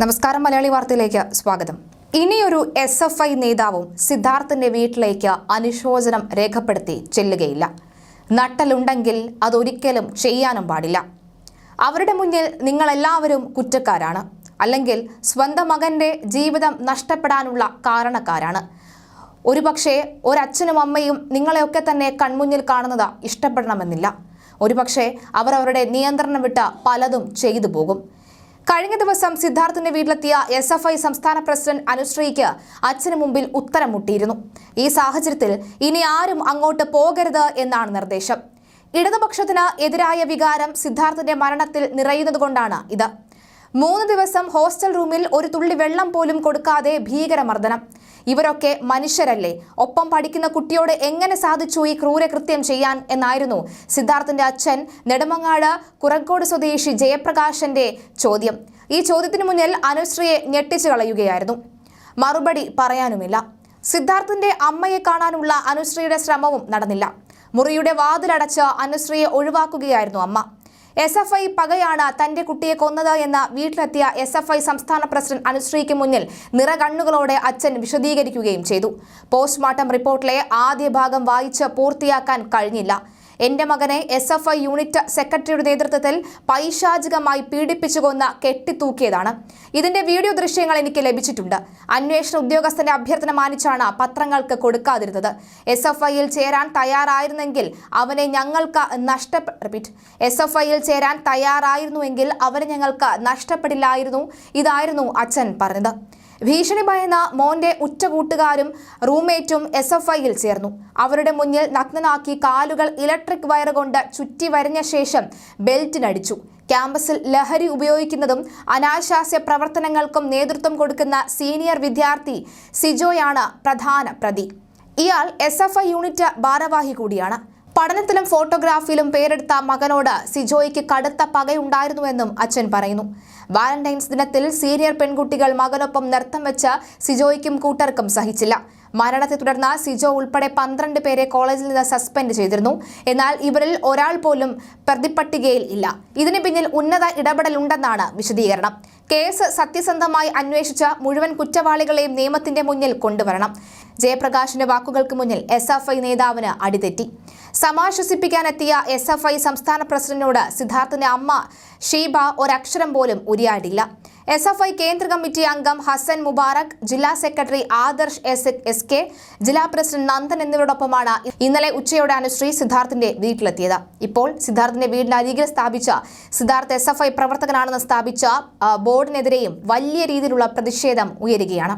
നമസ്കാരം മലയാളി വാർത്തയിലേക്ക് സ്വാഗതം. ഇനിയൊരു SFI നേതാവും സിദ്ധാർത്ഥിന്റെ വീട്ടിലേക്ക് അനുശോചനം രേഖപ്പെടുത്തി ചെല്ലുകയില്ല. നട്ടലുണ്ടെങ്കിൽ അതൊരിക്കലും ചെയ്യാനും പാടില്ല. അവരുടെ മുന്നിൽ നിങ്ങളെല്ലാവരും കുറ്റക്കാരാണ്, അല്ലെങ്കിൽ സ്വന്തം മകന്റെ ജീവിതം നഷ്ടപ്പെടാനുള്ള കാരണക്കാരാണ്. ഒരുപക്ഷെ ഒരച്ഛനും അമ്മയും നിങ്ങളെയൊക്കെ തന്നെ കൺമുന്നിൽ കാണുന്നത് ഇഷ്ടപ്പെടണമെന്നില്ല. ഒരുപക്ഷെ അവർ അവരുടെ നിയന്ത്രണം വിട്ട പലതും ചെയ്തു പോകും. കഴിഞ്ഞ ദിവസം സിദ്ധാർത്ഥിന്റെ വീട്ടിലെത്തിയ SFI സംസ്ഥാന പ്രസിഡന്റ് അനുശ്രീക്ക് അച്ഛന് മുമ്പിൽ ഉത്തരം മുട്ടിയിരുന്നു. ഈ സാഹചര്യത്തിൽ ഇനി ആരും അങ്ങോട്ട് പോകരുത് എന്നാണ് നിർദ്ദേശം. ഇടതുപക്ഷത്തിന് എതിരായ വികാരം സിദ്ധാർത്ഥിന്റെ മരണത്തിൽ നിറയുന്നതുകൊണ്ടാണ് ഇത്. 3 ദിവസം ഹോസ്റ്റൽ റൂമിൽ ഒരു തുള്ളി വെള്ളം പോലും കൊടുക്കാതെ ഭീകരമർദ്ദനം. ഇവരൊക്കെ മനുഷ്യരല്ലേ? ഒപ്പം പഠിക്കുന്ന കുട്ടിയോട് എങ്ങനെ സാധിച്ചു ഈ ക്രൂരകൃത്യം ചെയ്യാൻ എന്നായിരുന്നു സിദ്ധാർത്ഥിന്റെ അച്ഛൻ നെടുമങ്ങാട് കുറക്കോട് സ്വദേശി ജയപ്രകാശന്റെ ചോദ്യം. ഈ ചോദ്യത്തിന് മുന്നിൽ അനുശ്രീയെ ഞെട്ടിച്ചു കളയുകയായിരുന്നു. മറുപടി പറയാനുമില്ല. സിദ്ധാർത്ഥിന്റെ അമ്മയെ കാണാനുള്ള അനുശ്രീയുടെ ശ്രമവും നടന്നില്ല. മുറിയുടെ വാതിലടച്ച് അനുശ്രീയെ ഒഴിവാക്കുകയായിരുന്നു അമ്മ. SFI പകയാണ് തന്റെ കുട്ടിയെ കൊന്നത് എന്ന് വീട്ടിലെത്തിയ SFI സംസ്ഥാന പ്രസിഡന്റ് അനുശ്രീക്ക് മുന്നിൽ നിറകണ്ണുകളോടെ അച്ഛൻ വിശദീകരിക്കുകയും ചെയ്തു. പോസ്റ്റ്മോർട്ടം റിപ്പോർട്ടിലെ ആദ്യ ഭാഗം വായിച്ച് പൂർത്തിയാക്കാൻ കഴിഞ്ഞില്ല. എന്റെ മകനെ SFI യൂണിറ്റ് സെക്രട്ടറിയുടെ നേതൃത്വത്തിൽ പൈശാചികമായി പീഡിപ്പിച്ചു കൊന്ന് കെട്ടിത്തൂക്കിയതാണ്. ഇതിന്റെ വീഡിയോ ദൃശ്യങ്ങൾ എനിക്ക് ലഭിച്ചിട്ടുണ്ട്. അന്വേഷണ ഉദ്യോഗസ്ഥന്റെ അഭ്യർത്ഥന മാനിച്ചാണ് പത്രങ്ങൾക്ക് കൊടുക്കാതിരുന്നത്. SFIയിൽ ചേരാൻ തയ്യാറായിരുന്നെങ്കിൽ അവനെ ഞങ്ങൾക്ക് നഷ്ടപ്പെടില്ലായിരുന്നു. ഇതായിരുന്നു അച്ഛൻ പറഞ്ഞത്. ഭീഷണി ഭയന്ന മോന്റെ ഉറ്റകൂട്ടുകാരും റൂംമേറ്റും SFIയിൽ ചേർന്നു. അവരുടെ മുന്നിൽ നഗ്നനാക്കി കാലുകൾ ഇലക്ട്രിക് വയർ കൊണ്ട് ചുറ്റി വരഞ്ഞ ശേഷം ബെൽറ്റിനടിച്ചു. ക്യാമ്പസിൽ ലഹരി ഉപയോഗിക്കുന്നതും അനാശാസ്യ പ്രവർത്തനങ്ങൾക്കും നേതൃത്വം കൊടുക്കുന്ന സീനിയർ വിദ്യാർത്ഥി സിജോയാണ് പ്രധാന പ്രതി. ഇയാൾ SFI യൂണിറ്റ് ഭാരവാഹി കൂടിയാണ്. പഠനത്തിലും ഫോട്ടോഗ്രാഫിയിലും പേരെടുത്ത മകനോട് സിജോയ്ക്ക് കടുത്ത പകയുണ്ടായിരുന്നുവെന്നും അച്ഛൻ പറയുന്നു. വാലന്റൈൻസ് ദിനത്തിൽ സീനിയർ പെൺകുട്ടികൾ മകനൊപ്പം നൃത്തം വെച്ച് സിജോയ്ക്കും കൂട്ടർക്കും സഹിച്ചില്ല. മരണത്തെ തുടർന്ന് സിജോ ഉൾപ്പെടെ 12 പേരെ കോളേജിൽ നിന്ന് സസ്പെൻഡ് ചെയ്തിരുന്നു. എന്നാൽ ഇവരിൽ ഒരാൾ പോലും പ്രതിപട്ടികയിൽ ഇല്ല. ഇതിന് പിന്നിൽ ഉന്നത ഇടപെടലുണ്ടെന്നാണ് വിശദീകരണം. കേസ് സത്യസന്ധമായി അന്വേഷിച്ച് മുഴുവൻ കുറ്റവാളികളെയും നിയമത്തിന്റെ മുന്നിൽ കൊണ്ടുവരണം. ജയപ്രകാശിന്റെ വാക്കുകൾക്ക് മുന്നിൽ SFI നേതാവിന് അടിതെറ്റി. സമാശ്വസിപ്പിക്കാനെത്തിയ SFI സംസ്ഥാന പ്രസിഡന്റിനോട് സിദ്ധാർത്ഥിന്റെ അമ്മ ഷീബ ഒരക്ഷരം പോലും ഉരിയാടില്ല. SFI കേന്ദ്ര കമ്മിറ്റി അംഗം ഹസൻ മുബാറക്, ജില്ലാ സെക്രട്ടറി ആദർശ് SK, ജില്ലാ പ്രസിഡന്റ് നന്ദൻ എന്നിവരോടൊപ്പമാണ് ഇന്നലെ ഉച്ചയോടെ അനുശ്രീ സിദ്ധാർത്ഥിന്റെ വീട്ടിലെത്തിയത്. ഇപ്പോൾ സിദ്ധാർത്ഥിന്റെ വീടിനരികിൽ സ്ഥാപിച്ച സിദ്ധാർത്ഥ് SFI പ്രവർത്തകനാണെന്ന് സ്ഥാപിച്ച ബോർഡിനെതിരെയും വലിയ രീതിയിലുള്ള പ്രതിഷേധം ഉയരുകയാണ്.